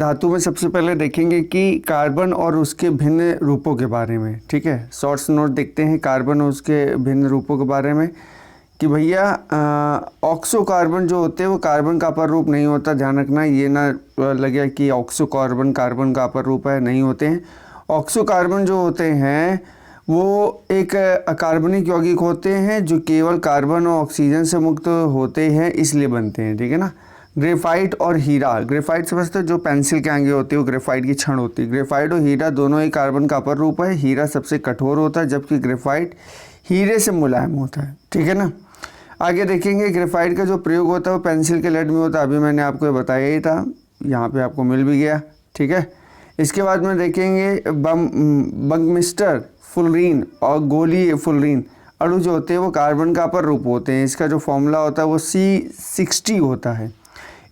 धातु में सबसे पहले देखेंगे कि कार्बन और उसके भिन्न रूपों के बारे में। ठीक है, शॉर्ट्स नोट देखते हैं कार्बन और उसके भिन्न रूपों के बारे में कि भैया ऑक्सो कार्बन जो होते हैं वो कार्बन का अपर रूप नहीं होता। ध्यान रखना, ये ना लगे कि ऑक्सो कार्बन कार्बन का अपर रूप है, नहीं होते हैं। ऑक्सो कार्बन जो होते हैं वो एक अकार्बनिक यौगिक होते हैं जो केवल कार्बन और ऑक्सीजन से मुक्त होते हैं, इसलिए बनते हैं। ठीक है ना। ग्रेफाइट और हीरा, ग्रेफाइट समझते हो जो पेंसिल के आगे होती है, वो ग्रेफाइट की छड़ होती है। ग्रेफाइट और हीरा दोनों ही कार्बन का अपर रूप है। हीरा सबसे कठोर होता है जबकि ग्रेफाइट हीरे से मुलायम होता है। ठीक है ना। आगे देखेंगे ग्रेफाइट का जो प्रयोग होता है वो पेंसिल के लेड में होता है, अभी मैंने आपको ये बताया ही था, यहाँ पे आपको मिल भी गया। ठीक है। इसके बाद में देखेंगे बंगमिस्टर फुलरीन और गोली फुलरीन अणु जो होते हैं वो कार्बन का अपर रूप होते हैं। इसका जो फॉर्मूला होता है वो C60 होता है।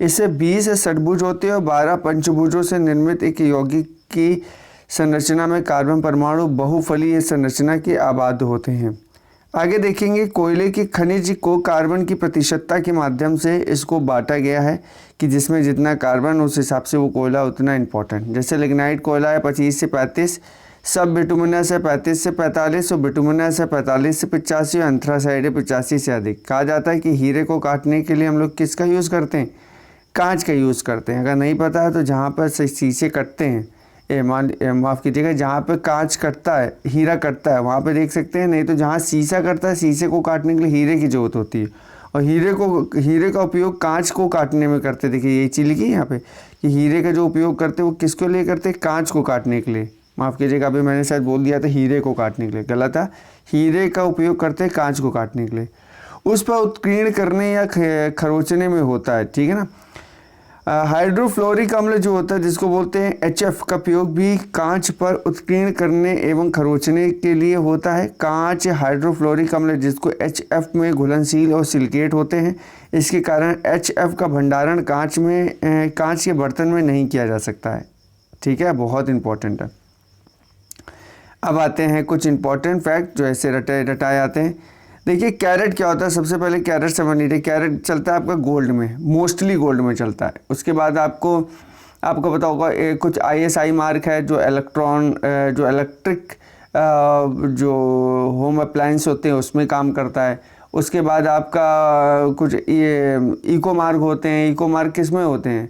इससे 20 षटभुज होते हैं और 12 पंचभुजों से निर्मित एक यौगिक की संरचना में कार्बन परमाणु बहुफलीय संरचना के आबाद होते हैं। आगे देखेंगे कोयले की खनिज को कार्बन की प्रतिशतता के माध्यम से इसको बांटा गया है कि जिसमें जितना कार्बन उस हिसाब से वो कोयला उतना इम्पोर्टेंट। जैसे लिग्नाइट कोयला है 25 से 35, सब बिटुमिनस है 35 से 45 और बिटुमिनस है 45 से 85 और एंथ्रासाइड है 85 से अधिक। कहा जाता है कि हीरे को काटने के लिए हम लोग किसका यूज़ करते हैं? कांच का यूज़ करते हैं। अगर नहीं पता है तो जहाँ पर शीशे कटते हैं, माफ़ कीजिएगा, जहाँ पे कांच कटता है, हीरा कटता है, वहाँ पे देख सकते हैं। नहीं तो जहाँ शीशा कटता है, शीशे को काटने के लिए हीरे की ज़रूरत होती है और हीरे का उपयोग कांच को काटने में करते। देखिए ये चीज़ लिखी यहाँ पे कि हीरे का जो उपयोग करते हैं वो किसके लिए करते हैं? कांच को काटने के लिए। माफ़ कीजिएगा, अभी मैंने शायद बोल दिया था हीरे को काटने के लिए, गलत था। हीरे का उपयोग करते हैं कांच को काटने के लिए, उस पर उत्कीर्ण करने या खरोचने में होता है। ठीक है ना। हाइड्रोफ्लोरिक अम्ल जो होता है जिसको बोलते हैं HF का प्रयोग भी कांच पर उत्कीर्ण करने एवं खरोचने के लिए होता है। कांच हाइड्रोफ्लोरिक अम्ल जिसको HF में घुलनशील और सिलिकेट होते हैं, इसके कारण HF का भंडारण कांच के बर्तन में नहीं किया जा सकता है। ठीक है, बहुत इंपॉर्टेंट है। अब आते हैं कुछ इंपॉर्टेंट फैक्ट जो ऐसे रटाए आते हैं। देखिए कैरेट क्या होता है, सबसे पहले कैरेट समझ लीजिए। कैरेट चलता है आपका गोल्ड में, मोस्टली गोल्ड में चलता है। उसके बाद आपको पता होगा कुछ ISI मार्क है जो इलेक्ट्रिक जो होम अप्लायंस होते हैं उसमें काम करता है। उसके बाद आपका कुछ ये इको मार्क होते हैं। इको मार्क किस में होते हैं?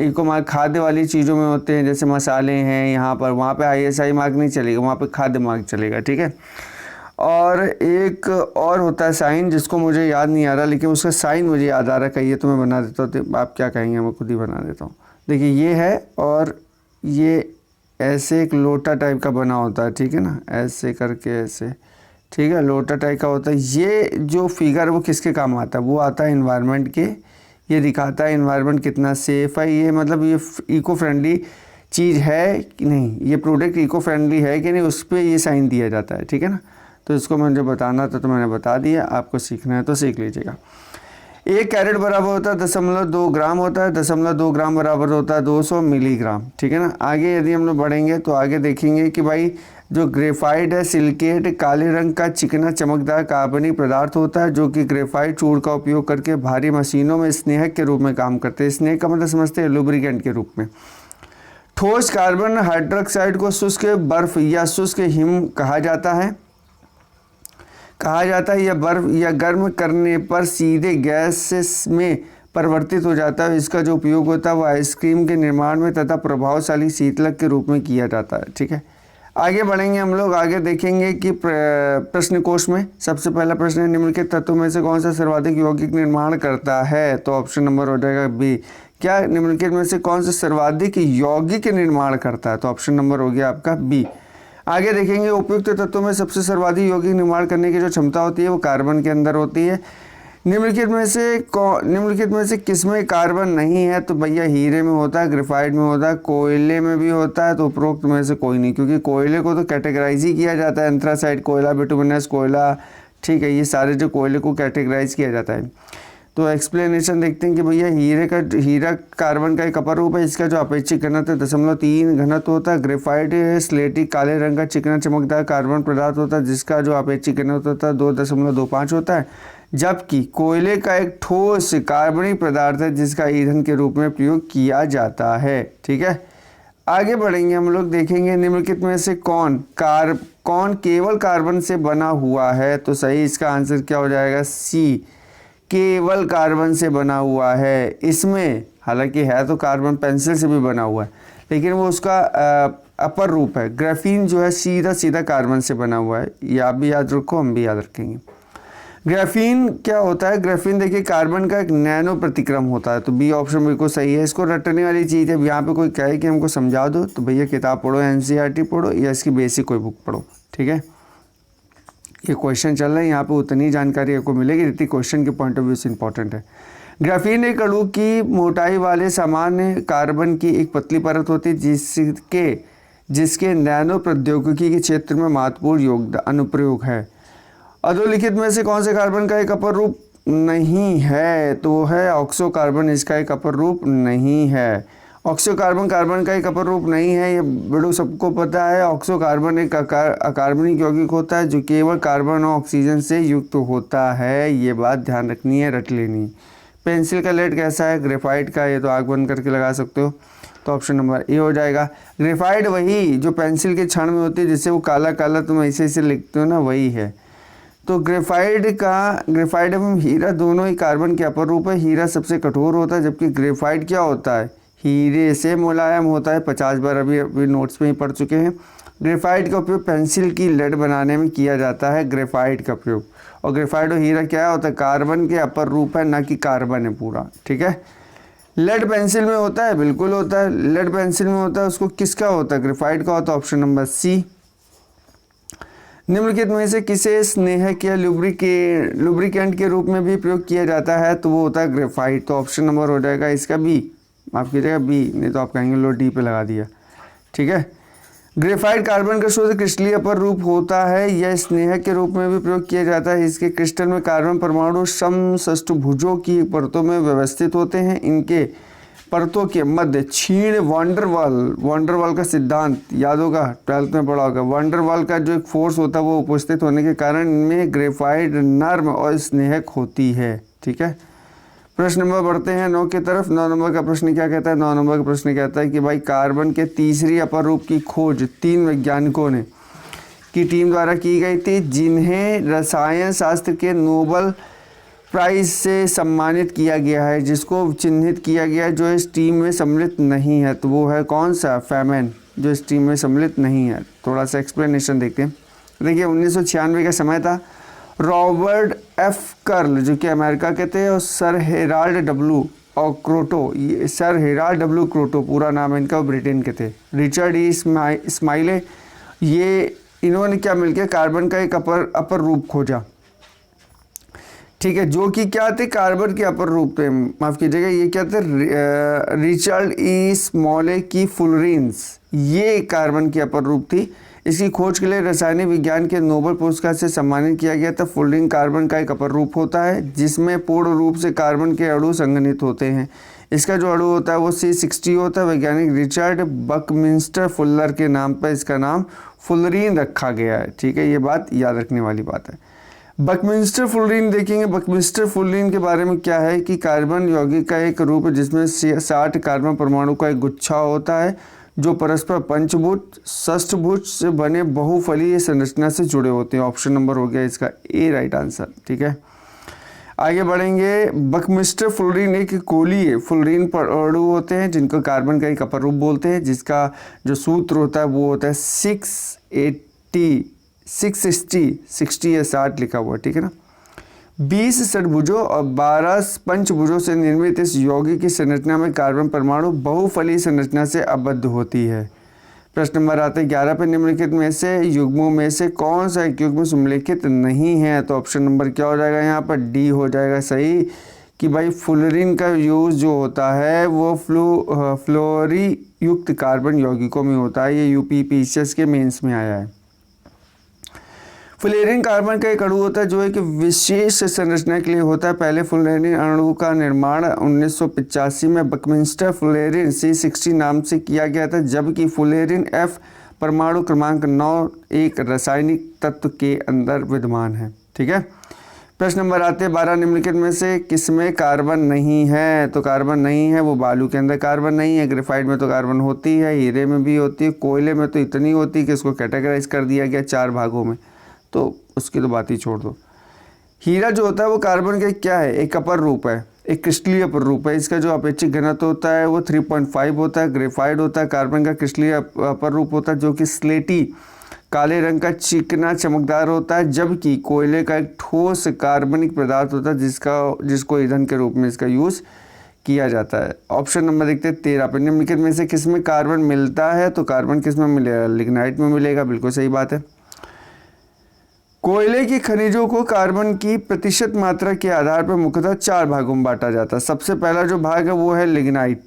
इको मार्क खाद्य वाली चीज़ों में होते हैं, जैसे मसाले हैं यहाँ पर, वहाँ पे ISI मार्क नहीं चलेगा, वहाँ पे खाद्य मार्क चलेगा। ठीक है। और एक और होता है साइन जिसको मुझे याद नहीं आ रहा, लेकिन उसका साइन मुझे याद आ रहा है। कहिए तो मैं बना देता हूँ, तो आप क्या कहेंगे, मैं खुद ही बना देता हूँ। देखिए ये है और ये ऐसे एक लोटा टाइप का बना होता है। ठीक है ना, ऐसे करके ऐसे। ठीक है, लोटा टाइप का होता है। ये जो फिगर वो किसके काम आता है? वो आता है इन्वायरमेंट के। ये दिखाता है इन्वायरमेंट कितना सेफ़ है, ये मतलब ये इको फ्रेंडली चीज़ है कि नहीं, ये प्रोडक्ट इको फ्रेंडली है कि नहीं, उस पर ये साइन दिया जाता है। ठीक है ना। तो इसको मुझे बताना था तो मैंने बता दिया, आपको सीखना है तो सीख लीजिएगा। 1 कैरेट बराबर होता है 0.2 ग्राम होता है। 0.2 ग्राम बराबर होता है 200 मिलीग्राम। ठीक है ना। आगे यदि हम लोग बढ़ेंगे तो आगे देखेंगे कि भाई जो ग्रेफाइट है सिलिकेट काले रंग का चिकना चमकदार कार्बनिक पदार्थ होता है जो कि ग्रेफाइट चूड़ का उपयोग करके भारी मशीनों में स्नेहक के रूप में काम करते हैं। स्नेहक का मतलब समझते हैं लुब्रिकेंट के रूप में। ठोस कार्बन हाइड्रोक्साइड को शुष्क बर्फ या शुष्क हिम कहा जाता है। यह बर्फ या गर्म करने पर सीधे गैस में परिवर्तित हो जाता है। इसका जो उपयोग होता है वो आइसक्रीम के निर्माण में तथा प्रभावशाली शीतलक के रूप में किया जाता है। ठीक है। आगे बढ़ेंगे हम लोग, आगे देखेंगे कि प्रश्न कोश में सबसे पहला प्रश्न है निम्नलिखित तत्वों में से कौन सा सर्वाधिक यौगिक निर्माण करता है? तो ऑप्शन नंबर हो जाएगा बी। क्या निम्नलिखित में से कौन सा सर्वाधिक यौगिक निर्माण करता है? तो ऑप्शन नंबर हो गया आपका बी। आगे देखेंगे उपयुक्त तत्वों में सबसे सर्वाधिक यौगिक निर्माण करने की जो क्षमता होती है वो कार्बन के अंदर होती है। निम्नलिखित में से किसमें कार्बन नहीं है? तो भैया हीरे में होता है, ग्रेफाइट में होता है, कोयले में भी होता है। तो उपरोक्त में से कोई नहीं, क्योंकि कोयले को तो कैटेगराइज ही किया जाता है, एंथ्रासाइड कोयला, बिटुमिनस कोयला। ठीक है, ये सारे जो कोयले को कैटेगराइज किया जाता है। तो एक्सप्लेनेशन देखते हैं कि भैया हीरा कार्बन का एक अपर रूप है। इसका जो अपेक्षित घनत्व 0.3 घनत्व होता है। ग्रेफाइट स्लेटी काले रंग का चिकना चमकदार कार्बन पदार्थ होता है जिसका जो अपेक्षित घनत्व होता है 2.25 होता है। जबकि कोयले का एक ठोस कार्बनिक पदार्थ है जिसका ईंधन के रूप में प्रयोग किया जाता है। ठीक है, आगे बढ़ेंगे हम लोग, देखेंगे निम्नलिखित में से कौन केवल कार्बन से बना हुआ है। तो सही इसका आंसर क्या हो जाएगा, सी, केवल कार्बन से बना हुआ है। इसमें हालांकि है तो कार्बन पेंसिल से भी बना हुआ है, लेकिन वो उसका अपर रूप है। ग्राफीन जो है सीधा सीधा कार्बन से बना हुआ है, ये आप भी याद रखो, हम भी याद रखेंगे। ग्राफीन क्या होता है, ग्राफीन देखिए कार्बन का एक नैनो प्रतिक्रम होता है। तो बी ऑप्शन बिल्कुल सही है। इसको रटने वाली चीज़ है, यहाँ पे कोई कहे कि हमको समझा दो तो भैया किताब पढ़ो, एनसीईआरटी पढ़ो या इसकी बेसिक कोई बुक पढ़ो। ठीक है, ये क्वेश्चन चल रहा है, यहाँ पे उतनी जानकारी आपको मिलेगी जितनी क्वेश्चन के पॉइंट ऑफ व्यू से इंपॉर्टेंट है। ग्राफीन एक अणु की मोटाई वाले सामान्य कार्बन की एक पतली परत होती है जिसके नैनो प्रौद्योगिकी के क्षेत्र में महत्वपूर्ण योगदान अनुप्रयोग है। अधोलिखित में से कौन से कार्बन का एक अपर रूप नहीं है, तो वो है ऑक्सो कार्बन, इसका एक अपर रूप नहीं है। ऑक्सो कार्बन कार्बन का एक अपर रूप नहीं है, ये बड़ों सबको पता है। ऑक्सो कार्बन एक अकार्बनिक यौगिक होता है जो केवल कार्बन और ऑक्सीजन से युक्त होता है। ये बात ध्यान रखनी है, रट लेनी। पेंसिल का लेड कैसा है, ग्रेफाइट का, ये तो आग बंद करके लगा सकते हो। तो ऑप्शन नंबर ए हो जाएगा। ग्रेफाइट वही जो पेंसिल के क्षण में होती है, जिससे वो काला काला तुम ऐसे ऐसे लिखते हो ना, वही है। तो ग्रेफाइट एवं हीरा दोनों ही कार्बन के अपर रूप है। हीरा सबसे कठोर होता है, जबकि ग्रेफाइट क्या होता है, हीरे से मुलायम होता है। 50 बार अभी नोट्स में ही पढ़ चुके हैं। ग्रेफाइट का उपयोग पेंसिल की लेड बनाने में किया जाता है, ग्रेफाइट का प्रयोग। और ग्रेफाइट और हीरा क्या होता है, कार्बन के अपर रूप है, ना कि कार्बन है पूरा। ठीक है, लेड पेंसिल में होता है, बिल्कुल होता है, लेड पेंसिल में होता है, उसको किसका होता है, ग्रेफाइट का होता है। Option number C. निम्नलिखित में से किसे स्नेहक या लुब्रिकेंट के रूप में भी प्रयोग किया जाता है, तो वो होता है ग्रेफाइट। तो ऑप्शन नंबर हो जाएगा इसका बी, माफ कीजिएगा बी, नहीं तो आप कहेंगे लो डी पे लगा दिया। ठीक है, ग्रेफाइट कार्बन का शुद्ध क्रिस्टलीय अपर रूप होता है। यह स्नेहक के रूप में भी प्रयोग किया जाता है। इसके क्रिस्टल में कार्बन परमाणु समषष्ठभुजों की परतों में व्यवस्थित होते हैं। इनके परतों के मध्य क्षीण वॉन्डरवाल का सिद्धांत याद होगा, 12th में पढ़ा होगा। वॉन्डरवाल का जो एक फोर्स होता है वो उपस्थित होने के कारण इनमें ग्रेफाइट नर्म और स्नेहक होती है। ठीक है, प्रश्न नंबर बढ़ते हैं 9 की तरफ। 9 नंबर का प्रश्न क्या कहता है, 9 नंबर का प्रश्न कहता है कि भाई कार्बन के तीसरी अपर रूप की खोज 3 वैज्ञानिकों ने की टीम द्वारा की गई थी, जिन्हें रसायन शास्त्र के नोबेल प्राइज से सम्मानित किया गया है, जिसको चिन्हित किया गया है जो इस टीम में सम्मिलित नहीं है। तो वो है कौन सा, फेमेन, जो इस टीम में सम्मिलित नहीं है। थोड़ा सा एक्सप्लेनेशन देखते हैं। देखिए 1996 का समय था। रॉबर्ट एफ कर्ल जो कि अमेरिका के थे, और सर हेराल्ड डब्ल्यू क्रोटो पूरा नाम है इनका, ब्रिटेन के थे। रिचर्ड ई स्माइले, ये इन्होंने क्या मिलकर कार्बन का एक अपर रूप खोजा। ठीक है, जो कि क्या थे, कार्बन के अपर रूप थे, माफ कीजिएगा, ये क्या थे, रिचर्ड ई स्मॉले की फुलरीन्स, ये कार्बन की अपर रूप थी। इसकी खोज के लिए रासायनिक विज्ञान के नोबेल पुरस्कार से सम्मानित किया गया था। फुलरिन कार्बन का एक अपर रूप होता है जिसमें पूर्ण रूप से कार्बन के अणु संघनित होते हैं। इसका जो अणु होता है वो C60 होता है। वैज्ञानिक रिचर्ड बकमिंस्टर फुलर के नाम पर इसका नाम फुलरीन रखा गया है। ठीक है, ये बात याद रखने वाली बात है। बकमिंस्टर फुलरीन देखेंगे। बकमिंस्टर फुलरीन के बारे में क्या है कि कार्बन यौगिक का एक रूप है जिसमें 60 कार्बन परमाणु का एक गुच्छा होता है जो परस्पर पंचभुज षष्ठभुज से बने बहुफलीय संरचना से जुड़े होते हैं। ऑप्शन नंबर हो गया इसका ए राइट आंसर। ठीक है, आगे बढ़ेंगे। बकमिंस्टर फुलरीन एक कोलीय फुलरीन परमाणु होते हैं जिनको कार्बन का एक अपर रूप बोलते हैं, जिसका जो सूत्र होता है वो होता है 60 या 60 लिखा हुआ है। ठीक है ना, 20 षटभुजों और 12 पंचभुजों से निर्मित इस यौगिक की संरचना में कार्बन परमाणु बहुफलीय संरचना से आबद्ध होती है। प्रश्न नंबर आते हैं 11 पे। निम्नलिखित में से युग्मों में से कौन सा एक युग्म सम्मिलित नहीं है, तो ऑप्शन नंबर क्या हो जाएगा, यहाँ पर डी हो जाएगा सही कि भाई फुलरीन का यूज जो होता है वो फ्लोरी युक्त कार्बन यौगिकों में होता है। ये UPPCS के मेंस में आया है। फुलेरिन कार्बन का एक अणु होता है जो एक विशेष संरचना के लिए होता है। पहले फुलेरिन अणु का निर्माण 1985 में बकमिंस्टर फुलेरिन C60 नाम से किया गया था, जबकि फुलेरिन F परमाणु क्रमांक 9 एक रासायनिक तत्व के अंदर विद्यमान है। ठीक है, प्रश्न नंबर आते हैं 12 निम्नलिखित में से किसमें कार्बन नहीं है? तो कार्बन नहीं है वो बालू के अंदर कार्बन नहीं है, ग्रेफाइट में तो कार्बन होती है, हीरे में भी होती है, कोयले में तो इतनी होती है कि इसको कैटेगराइज कर दिया गया 4 भागों में, तो उसकी तो बात ही छोड़ दो। हीरा जो होता है वो कार्बन का क्या है? एक अपर रूप है, एक क्रिस्टलीय अपर रूप है। इसका जो अपेक्षिक घनत्व होता है वो 3.5 होता है। ग्रेफाइट होता है कार्बन का क्रिस्टलीय अपर रूप होता है जो कि स्लेटी काले रंग का चिकना चमकदार होता है, जबकि कोयले का एक ठोस कार्बनिक पदार्थ होता है जिसको ईंधन के रूप में इसका यूज़ किया जाता है। ऑप्शन नंबर देखते हैं 13 पे, निम्नलिखित में से किसमें कार्बन मिलता है? तो कार्बन किसमें मिलेगा? लिग्नाइट में मिलेगा, बिल्कुल सही बात है। कोयले की खनिजों को कार्बन की प्रतिशत मात्रा के आधार पर मुख्यतः 4 भागों में बांटा जाता है। सबसे पहला जो भाग है वो है लिग्नाइट,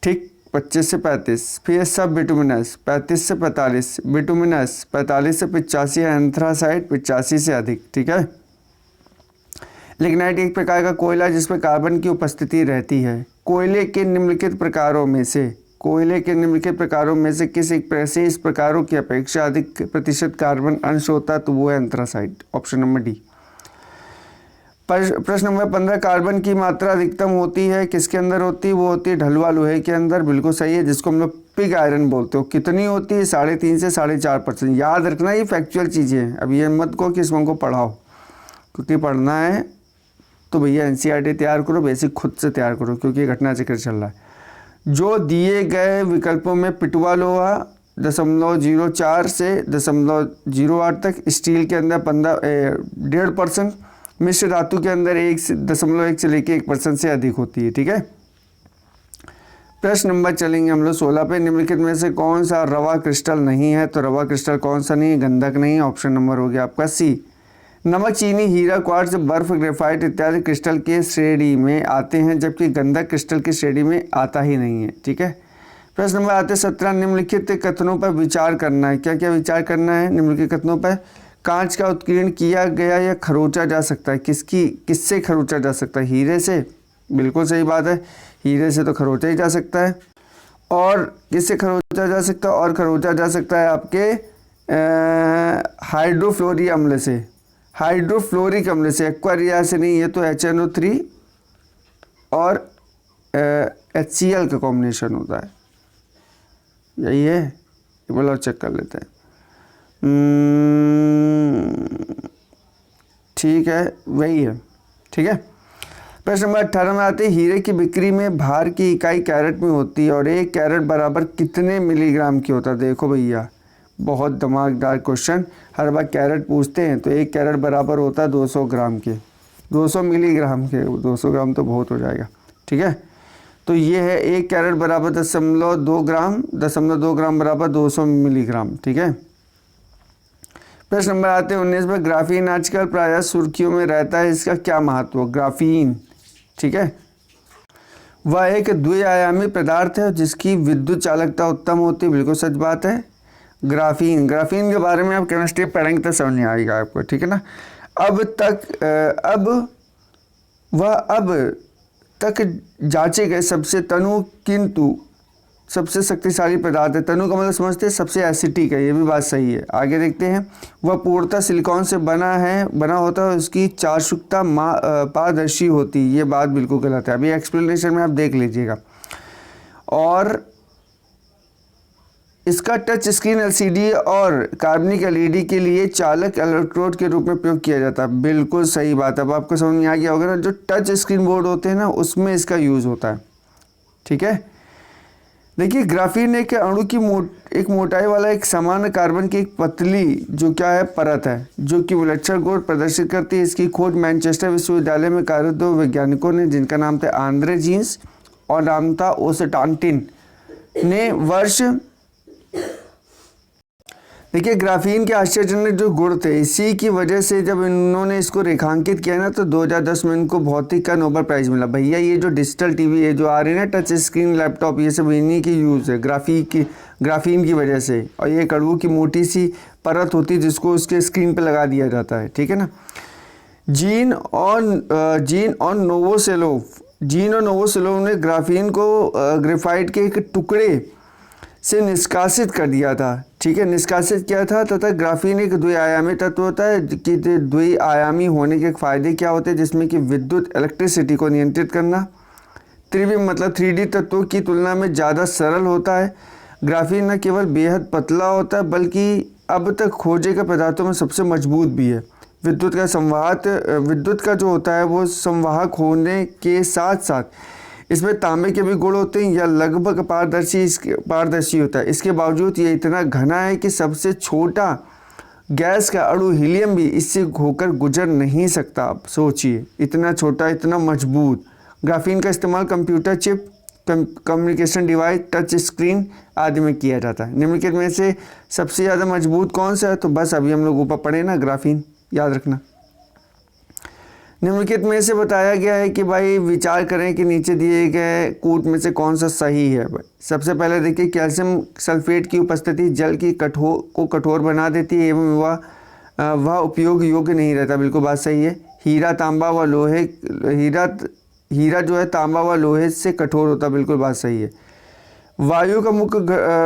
ठीक, 25 से 35, फिर सब बिटुमिनस 35 से 45, बिटुमिनस 45 से 85, एंथ्रासाइट 85 से अधिक, ठीक है। लिग्नाइट एक प्रकार का कोयला जिसमें कार्बन की उपस्थिति रहती है। कोयले के निम्नलिखित प्रकारों में से किस एक विशेष प्रकारों की अपेक्षा अधिक प्रतिशत कार्बन अंश होता है? तो वो है एंथ्रासाइट, ऑप्शन नंबर डी। प्रश्न नंबर 15, कार्बन की मात्रा अधिकतम होती है किसके अंदर होती है? वो होती है ढलुआ लोहे के अंदर, बिल्कुल सही है, जिसको हम लोग पिग आयरन बोलते हो। कितनी होती है? 3.5 से 4.5%। याद रखना ये फैक्चुअल चीज़ें हैं, अब ये मत कहो कि इसमें को पढ़ाओ, क्योंकि पढ़ना है तो भैया एनसीईआरटी तैयार करो, बेसिक खुद से तैयार करो, क्योंकि घटना चक्र चल रहा है। जो दिए गए विकल्पों में पिटवा लोहा 0.04 से 0.08 तक, स्टील के अंदर 1.5%, मिश्र धातु के अंदर 1.1 से लेकर 1% से अधिक होती है, ठीक है। प्रश्न नंबर चलेंगे हम लोग 16 पे, निम्नलिखित में से कौन सा रवा क्रिस्टल नहीं है? तो रवा क्रिस्टल कौन सा नहीं है? गंधक नहीं है, ऑप्शन नंबर हो गया आपका सी। नमक, चीनी, हीरा, क्वार्ट्ज, बर्फ, ग्रेफाइट इत्यादि क्रिस्टल के श्रेणी में आते हैं, जबकि गंधक क्रिस्टल की श्रेणी में आता ही नहीं है, ठीक है। प्रश्न नंबर आते 17, निम्नलिखित कथनों पर विचार करना है। क्या क्या विचार करना है निम्नलिखित कथनों पर? कांच का उत्कीर्ण किया गया या खरोचा जा सकता है? किससे खरोचा जा सकता है? हीरे से, बिल्कुल सही बात है, हीरे से तो खरोचा ही जा सकता है। और किससे खरोचा जा सकता है? और खरोचा जा सकता है आपके हाइड्रोफ्लोरिक अम्ल से, हाइड्रोफ्लोरिक अम्ल से, एक्वा से नहीं, ये तो HNO3 और HCl का कॉम्बिनेशन होता है, यही है, ये बोला चेक कर लेते हैं। ठीक है, वही है, ठीक है। प्रश्न नंबर 18 में आते हैं, हीरे की बिक्री में भार की इकाई कैरेट में होती है और 1 कैरेट बराबर कितने मिलीग्राम की होता है? देखो भैया, बहुत दिमागदार क्वेश्चन, हर बार कैरेट पूछते हैं, तो 1 कैरेट बराबर होता है 200 ग्राम के, 200 मिलीग्राम के, 200 ग्राम तो बहुत हो जाएगा, ठीक है। तो ये है 1 कैरेट बराबर 0.2 ग्राम, 0.2 ग्राम बराबर 200 मिलीग्राम, ठीक है। प्रश्न नंबर आते हैं 19 में, ग्राफीन आजकल प्रायः सुर्खियों में रहता है, इसका क्या महत्व? ग्राफीन, ठीक है, वह एक द्विआयामी पदार्थ है जिसकी विद्युत चालकता उत्तम होती है, बिल्कुल सच बात है। ग्राफीन के बारे में आप केमिस्ट्री पढ़ेंगे तो समझ नहीं आएगा आपको, ठीक है ना। अब तक जांचे गए सबसे शक्तिशाली पदार्थ है। तनु का मतलब समझते हैं सबसे एसिटिक है, ये भी बात सही है। आगे देखते हैं, वह पूर्णतः सिलिकॉन से बना होता है, उसकी चार्जुकता पारदर्शी होती है, ये बात बिल्कुल गलत है, अभी एक्सप्लेनेशन में आप देख लीजिएगा। और इसका टच स्क्रीन LCD और कार्बनिक LED के लिए चालक इलेक्ट्रोड के रूप में प्रयोग किया जाता है, बिल्कुल सही बात है। अब आपको समझ में आ गया होगा ना, जो टच स्क्रीन बोर्ड होते हैं ना, उसमें इसका यूज़ होता है, ठीक है। देखिए, ग्राफीन एक अणु की एक मोटाई वाला एक समान कार्बन की एक पतली जो क्या है परत है, जो कि विलक्षण गुण प्रदर्शित करती है। इसकी खोज मैनचेस्टर विश्वविद्यालय में कार्यरत 2 वैज्ञानिकों ने, जिनका नाम था आंद्रे जीन्स और नाम था ओस्टार्टिन ने वर्ष, देखिए ग्राफीन के आश्चर्यजनक जो गुण थे, इसी की वजह से जब इन्होंने इसको रेखांकित किया ना, तो 2010 में इनको भौतिक का नोबेल प्राइज़ मिला। भैया ये जो डिजिटल टीवी है जो आ रही है ना, टच स्क्रीन लैपटॉप, ये सब इन्हीं की यूज़ है ग्राफीन की वजह से। और ये कड़वू की मोटी सी परत होती है जिसको उसके स्क्रीन पर लगा दिया जाता है, ठीक है ना। जीन और नोवोसेलोव ने ग्राफीन को ग्रेफाइट के एक टुकड़े से निष्कासित कर दिया था, ठीक है। निष्कासित किया था तथा ग्राफीन एक द्विआयामी तत्व होता है कि द्विआयामी होने के फायदे क्या होते हैं, जिसमें कि विद्युत इलेक्ट्रिसिटी को नियंत्रित करना। त्रिविम मतलब 3D तत्वों की तुलना में ज़्यादा सरल होता है। ग्राफीन न केवल बेहद पतला होता है बल्कि अब तक खोजे गए पदार्थों में सबसे मजबूत भी है। विद्युत का जो होता है वो संवाहक होने के साथ साथ इसमें तांबे के भी गुण होते हैं, या लगभग पारदर्शी होता है। इसके बावजूद ये इतना घना है कि सबसे छोटा गैस का अणु हीलियम भी इससे होकर गुजर नहीं सकता। आप सोचिए, इतना छोटा, इतना मजबूत। ग्राफीन का इस्तेमाल computer chip, communication device, touch screen आदि में किया जाता है। निम्नलिखित में से सबसे ज़्यादा मजबूत कौन सा है? तो बस अभी हम लोग ऊपर पढ़े ना, ग्राफीन, याद रखना। निम्नलिखित में से बताया गया है कि भाई विचार करें कि नीचे दिए गए कूट में से कौन सा सही है। भाई सबसे पहले देखिए, कैल्शियम सल्फेट की उपस्थिति जल की कठोर बना देती है एवं वह उपयोग योग्य नहीं रहता। बिल्कुल बात सही है। हीरा जो है तांबा व लोहे से कठोर होता। बिल्कुल बात सही है। वायु का मुख्य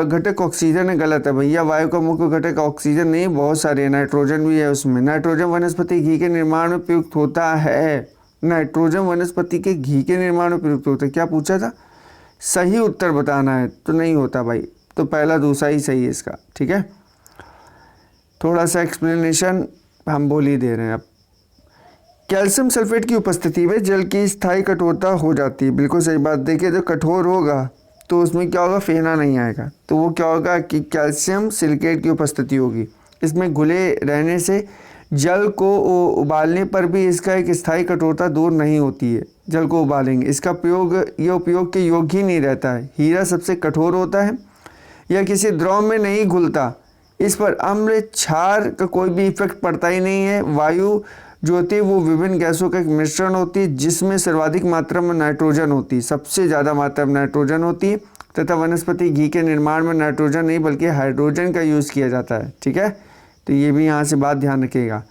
घटक ऑक्सीजन है। गलत है भैया, वायु का मुख्य घटक ऑक्सीजन नहीं, बहुत सारे, नाइट्रोजन भी है उसमें। नाइट्रोजन वनस्पति घी के निर्माण में प्रयुक्त होता है। नाइट्रोजन वनस्पति के घी के निर्माण में प्रयुक्त होता है। क्या पूछा था? सही उत्तर बताना है, तो नहीं होता भाई, तो पहला दूसरा ही सही है इसका। ठीक है, थोड़ा सा एक्सप्लेनेशन हम बोल ही दे रहे हैं। अब कैल्शियम सल्फेट की उपस्थिति में जल की स्थायी कठोरता हो जाती है। बिल्कुल सही बात। देखिए, जो कठोर होगा तो उसमें क्या होगा? फेना नहीं आएगा। तो वो क्या होगा कि कैल्शियम सिलिकेट की उपस्थिति होगी। इसमें घुले रहने से जल को उबालने पर भी इसका एक स्थायी कठोरता दूर नहीं होती है। जल को उबालेंगे, इसका उपयोग के योग्य ही नहीं रहता है। हीरा सबसे कठोर होता है, यह किसी द्रव में नहीं घुलता। इस पर अम्ल क्षार का कोई भी इफेक्ट पड़ता ही नहीं है। वायु जो होती है वो विभिन्न गैसों का एक मिश्रण होती है, जिसमें सर्वाधिक मात्रा में नाइट्रोजन होती है, सबसे ज़्यादा मात्रा में नाइट्रोजन होती है। तथा वनस्पति घी के निर्माण में नाइट्रोजन नहीं बल्कि हाइड्रोजन का यूज़ किया जाता है। ठीक है, तो ये भी यहाँ से बात ध्यान रखिएगा।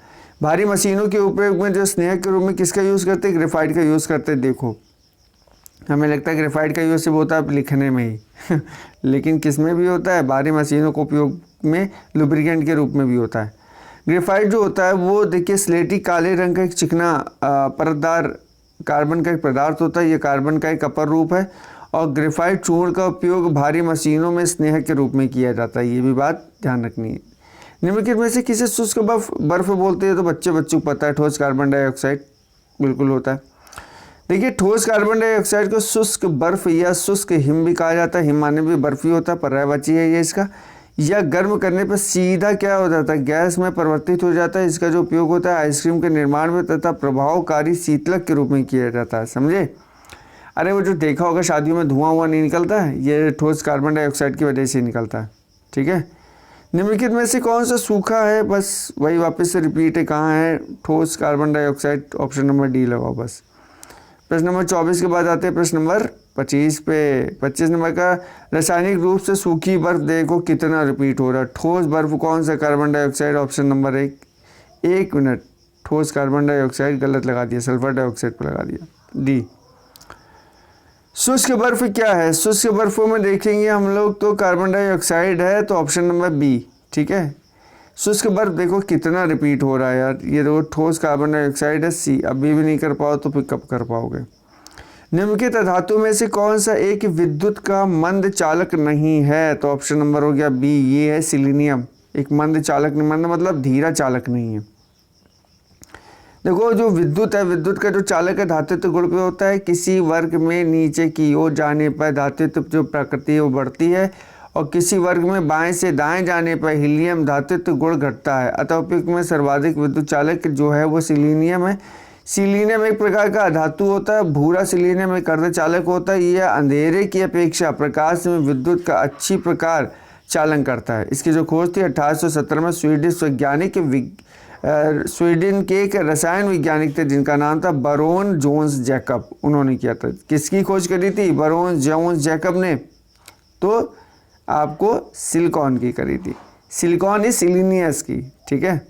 भारी मशीनों के उपयोग में जो स्नेहक के रूप में किसका यूज़ करते हैं? ग्रेफाइट का यूज़ करते हैं। देखो, हमें लगता है ग्रेफाइट का यूज़ सिर्फ होता है लिखने में ही लेकिन किस में भी होता है? भारी मशीनों के उपयोग में लुब्रिकेंट के रूप में भी होता है। ग्रेफाइट जो होता है वो देखिए स्लेटी काले रंग का एक चिकना परतदार कार्बन का एक पदार्थ होता है। ये कार्बन का एक अपर रूप है और ग्रेफाइट चूर्ण का उपयोग भारी मशीनों में स्नेहक के रूप में किया जाता है। ये भी बात ध्यान रखनी है। निम्नलिखित में से किसे शुष्क बर्फ बोलते हैं? तो बच्चों को पता है, ठोस कार्बन डाइऑक्साइड बिल्कुल होता है। देखिए, ठोस कार्बन डाइऑक्साइड को शुष्क बर्फ या शुष्क हिम भी कहा जाता है। हिम माने भी बर्फ ही होता है, पर्यायवाची है ये इसका। या गर्म करने पर सीधा क्या हो जाता है? गैस में परिवर्तित हो जाता है। इसका जो उपयोग होता है आइसक्रीम के निर्माण में तथा प्रभावकारी शीतलक के रूप में किया जाता है। समझे? अरे वो जो देखा होगा शादियों में धुआं नहीं निकलता है, ये ठोस कार्बन डाइऑक्साइड की वजह से निकलता है। ठीक है, निम्नलिखित में से कौन सा सूखा है? बस वही वापस से रिपीट है, कहाँ है? ठोस carbon dioxide, option number D लगाओ बस। प्रश्न नंबर 24 के बाद आते हैं प्रश्न नंबर 25 पे। 25 नंबर का, रासायनिक रूप से सूखी बर्फ देखो कितना रिपीट हो रहा है। ठोस बर्फ कौन सा? Carbon dioxide, option number 1। 1 minute, ठोस कार्बन डाइऑक्साइड गलत लगा दिया, सल्फर डाइऑक्साइड पर लगा दिया, डी। शुष्क बर्फ क्या है? शुष्क बर्फों में देखेंगे हम लोग तो कार्बन डाइऑक्साइड है, तो ऑप्शन नंबर बी। ठीक है, शुष्क बर्फ देखो कितना रिपीट हो रहा है यार। ये देखो ठोस कार्बन डाइऑक्साइड है, सी। अभी भी नहीं कर पाओ तो फिर कब कर पाओगे? निम्नलिखित धातु में से कौन सा एक विद्युत का मंद चालक नहीं है? तो ऑप्शन नंबर हो गया बी, ये है सिलीनियम। एक मंद चालक नहीं, मंद मतलब धीरा चालक नहीं है। देखो, जो विद्युत है, विद्युत का जो चालक है धातुत्व गुण पे होता है। किसी वर्ग में नीचे की ओर जाने पर धातुत्व जो प्रकृति है वो बढ़ती है और किसी वर्ग में बाएं से दाएं जाने पर हीलियम धातुत्व गुण घटता है। अतः उपयुक्त में सर्वाधिक विद्युत चालक जो है वो सिलीनियम है। सिलीनियम एक प्रकार का धातु होता है। भूरा सिलीनियम एक अर्धचालक होता है। यह अंधेरे की अपेक्षा प्रकाश में विद्युत का अच्छी प्रकार चालन करता है। इसकी जो खोज थी 1870 में स्वीडन के एक रसायन वैज्ञानिक थे जिनका नाम था बरोन जोन्स जैकब, उन्होंने किया था। किसकी खोज करी थी? बरोन जोन्स जैकब ने। तो आपको सिलिकॉन की करी थी। सिलिकॉन इज सिलीनियस की। ठीक है,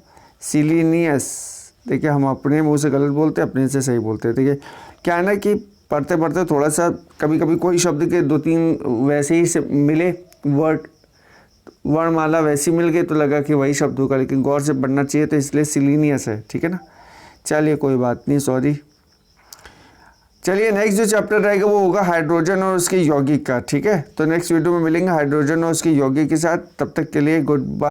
सिलीनियस। देखिए, हम अपने मुंह से गलत बोलते हैं, अपने से सही बोलते हैं। देखिए, क्या है ना कि पढ़ते पढ़ते थोड़ा सा कभी कभी कोई शब्द के 2-3 वैसे ही से मिले वर्ड, वर्णमाला वैसी मिल गई तो लगा कि वही शब्द होगा, लेकिन गौर से पढ़ना चाहिए, तो इसलिए सिलीनियस है, ठीक है ना। चलिए कोई बात नहीं, सॉरी। चलिए नेक्स्ट जो चैप्टर रहेगा वो होगा हाइड्रोजन और उसके यौगिक का, ठीक है। तो नेक्स्ट वीडियो में मिलेंगे हाइड्रोजन और उसके यौगिक के साथ, तब तक के लिए गुड बाय।